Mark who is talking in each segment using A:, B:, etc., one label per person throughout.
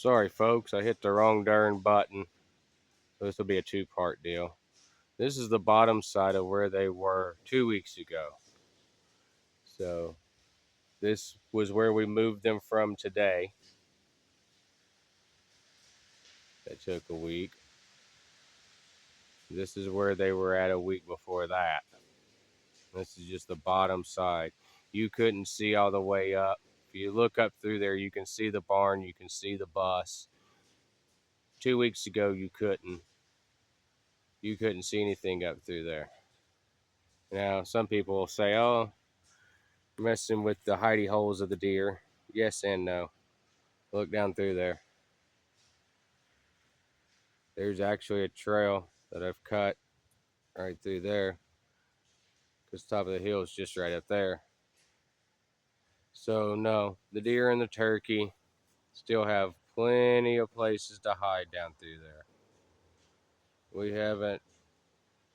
A: Sorry, folks, I hit the wrong darn button. So this will be a two-part deal. This is the bottom side of where they were 2 weeks ago. So this was where we moved them from today. That took a week. This is where they were at a week before that. This is just the bottom side. You couldn't see all the way up. If you look up through there, you can see the barn, you can see the bus. 2 weeks ago, you couldn't. You couldn't see anything up through there. Now, some people will say, oh, messing with the hidey holes of the deer. Yes and no. Look down through there. There's actually a trail that I've cut right through there, because the top of the hill is just right up there. So no, the deer and the turkey still have plenty of places to hide down through there. We haven't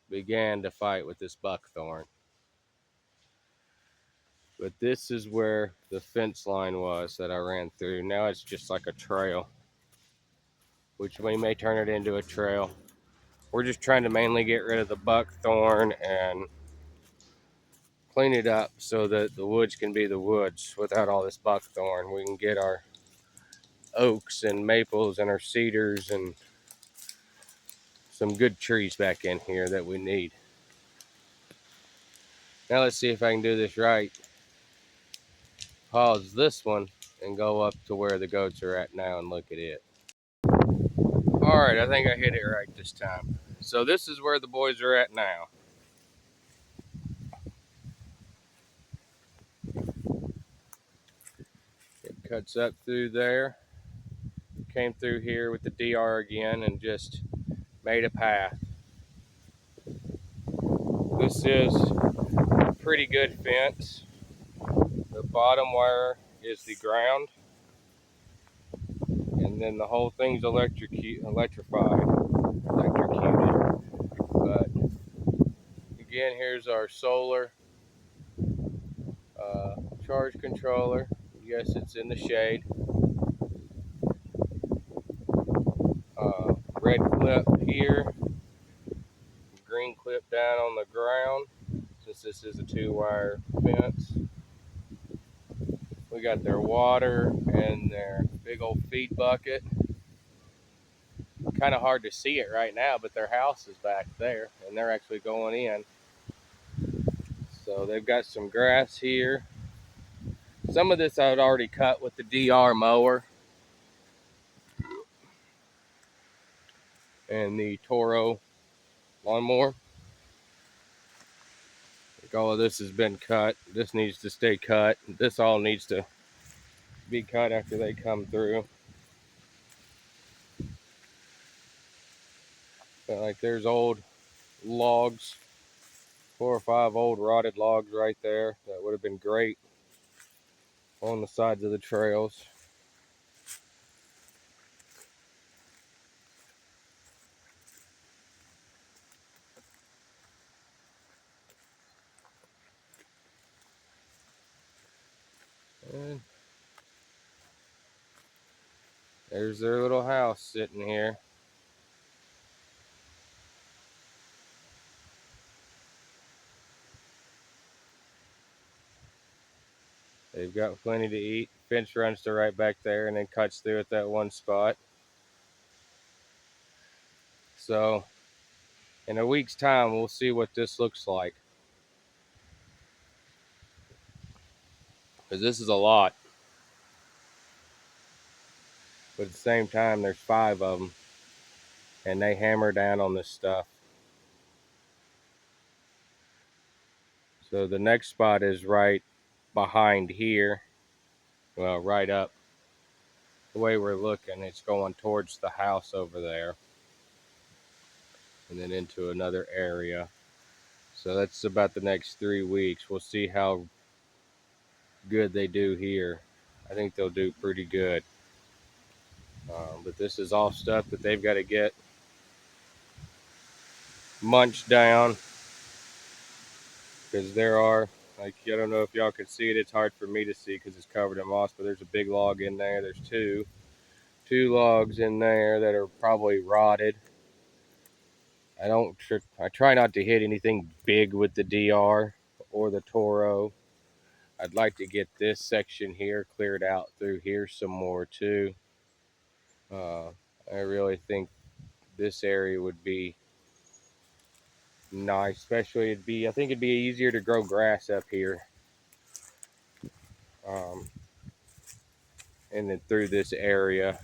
A: began to fight with this buckthorn. But this is where the fence line was that I ran through. Now it's just like a trail, which we may turn it into a trail. We're just trying to mainly get rid of the buckthorn and clean it up so that the woods can be the woods without all this buckthorn. We can get our oaks and maples and our cedars and some good trees back in here that we need. Now let's see if I can do this right. Pause this one and go up to where the goats are at now and look at it. All right, I think I hit it right this time. So this is where the boys are at now. It cuts up through there. Came through here with the DR again and just made a path. This is a pretty good fence. The bottom wire is the ground, and then the whole thing's electrocuted. But again, here's our solar charge controller. Yes, it's in the shade. Red clip here, green clip down on the ground, since this is a 2-wire fence. We got their water and their big old feed bucket. Kind of hard to see it right now, but their house is back there and they're actually going in. So they've got some grass here. Some of this I had already cut with the DR mower and the Toro lawnmower. Like all of this has been cut. This needs to stay cut. This all needs to be cut after they come through. But like there's old logs, 4 or 5 old rotted logs right there that would have been great on the sides of the trails. And there's their little house sitting here. They've got plenty to eat. Fence runs to right back there and then cuts through at that one spot. So in a week's time, we'll see what this looks like. Because this is a lot. But at the same time, there's 5 of them. And they hammer down on this stuff. So the next spot is right behind here. Well, right up. The way we're looking, it's going towards the house over there. And then into another area. So that's about the next 3 weeks. We'll see how good they do here. I think they'll do pretty good. But this is all stuff that they've got to get munched down, because there are, like, I don't know if y'all can see it. It's hard for me to see because it's covered in moss, but there's a big log in there. There's two 2 logs in there that are probably rotted. I try not to hit anything big with the DR or the Toro. I'd like to get this section here cleared out through here some more too. I really think this area would be nice, especially I think it'd be easier to grow grass up here. And then through this area,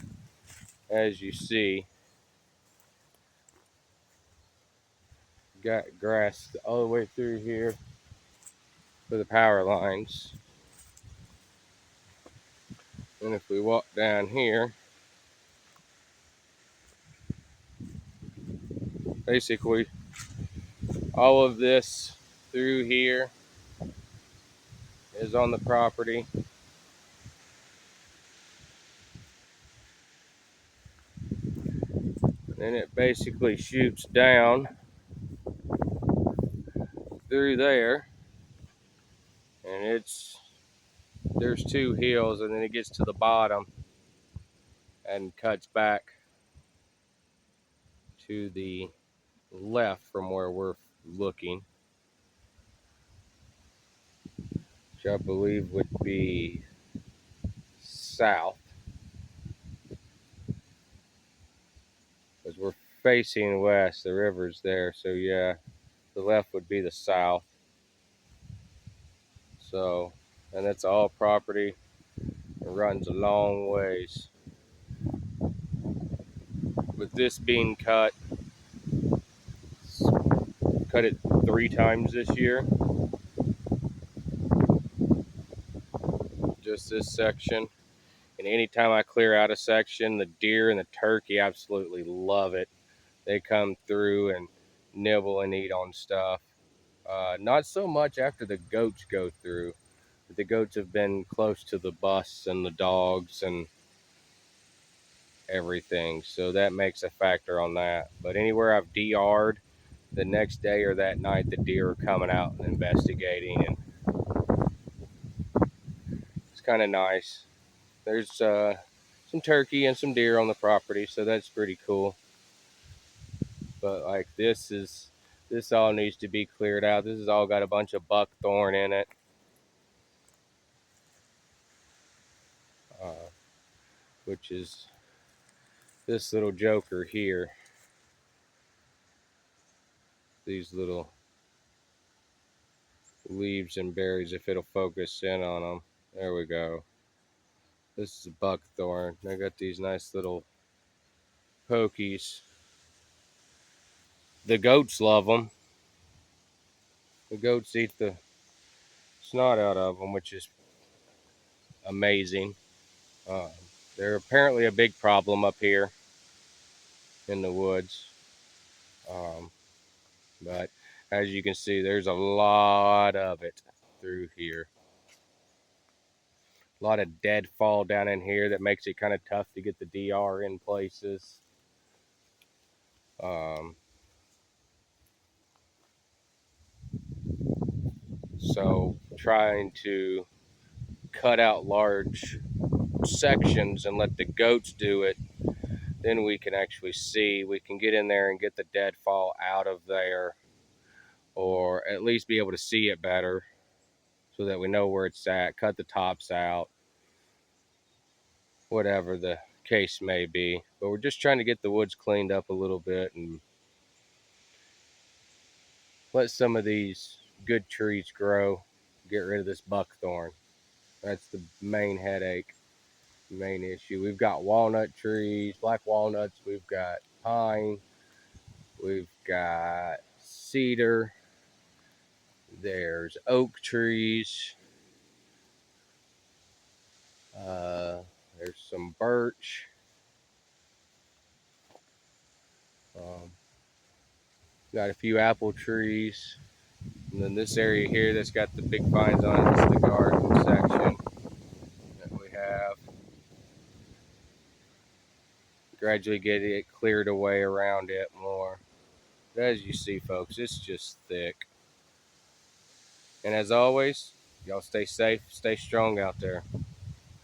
A: as you see, got grass all the way through here for the power lines. And if we walk down here, basically all of this through here is on the property. And it basically shoots down through there, and there's 2 hills, and then it gets to the bottom and cuts back to the left from where we're looking, which I believe would be south, because we're facing west. The river's there, so yeah, the left would be the south. So, and that's all property. It runs a long ways. With this being cut it 3 times this year. Just this section. And anytime I clear out a section, the deer and the turkey absolutely love it. They come through and nibble and eat on stuff. Not so much after the goats go through. The goats have been close to the bus and the dogs and everything, so that makes a factor on that. But anywhere I've DR'd, the next day or that night, the deer are coming out and investigating, and it's kind of nice. There's some turkey and some deer on the property, so that's pretty cool. But like this all needs to be cleared out. This has all got a bunch of buckthorn in it. Which is this little joker here. These little leaves and berries, if it'll focus in on them. There we go. This is a buckthorn. I got these nice little pokies. The goats love them. The goats eat the snot out of them, which is amazing. Uh, they're apparently a big problem up here in the woods. But as you can see, there's a lot of it through here. A lot of deadfall down in here that makes it kind of tough to get the DR in places. So trying to cut out large sections and let the goats do it, then we can actually see. We can get in there and get the deadfall out of there, or at least be able to see it better so that we know where it's at, cut the tops out, whatever the case may be. But we're just trying to get the woods cleaned up a little bit and let some of these good trees grow, get rid of this buckthorn. That's the main headache, main issue. We've got walnut trees, black walnuts, we've got pine, we've got cedar, there's oak trees, there's some birch, got a few apple trees, and then this area here that's got the big pines on it is the garden section that we have. Gradually get it cleared away around it more. But as you see, folks, it's just thick. And as always, y'all stay safe, stay strong out there.